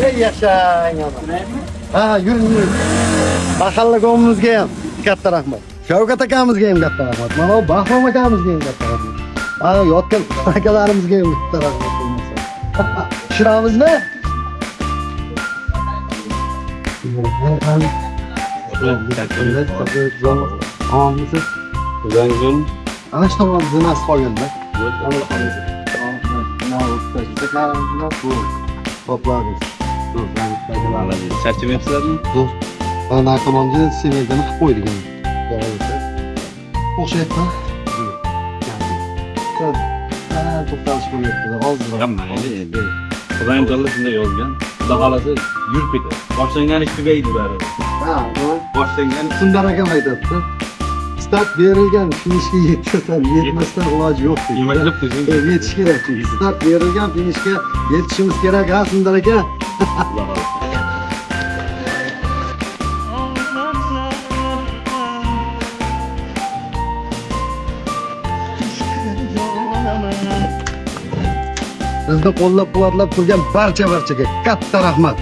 Ey yaşayın ana. Ha yürü. Mahalla komumuzga ham katta rahmat. Shavkat akamizga ham katta rahmat. Mana bu Bahrom akamizga ham katta rahmat. Mana yotgan akalarimizga ham katta rahmat bo'lmasa. Pishiramizmi? Uzangun. Ana shu tomon zinasi qolganda. Toplarız. Dur ben Charchamayapsizlarmi? dur. Ben narkomanca semerden qilib qo'ydik endi. O'xshayapti. Sen to'xtalish bo'lyapti. Hozir. Mayli endi. Xudoyim taolo shunday yozgan. Xudo xolasa yurib ketadi. Boshlangani tugaydi baribir. Ha, Boshlangani Sundar akam aytadi. Start berilgan finishga yetkasan, yetmasdan iloji yo'q deydi. nima qilib qo'ysin? Yetish kerak. Start berilgan finishga yetishimiz kerak, ha Sundar aka. Xudo xolasa. Bizni qo'llab-quvvatlab turgan barchaga katta rahmat.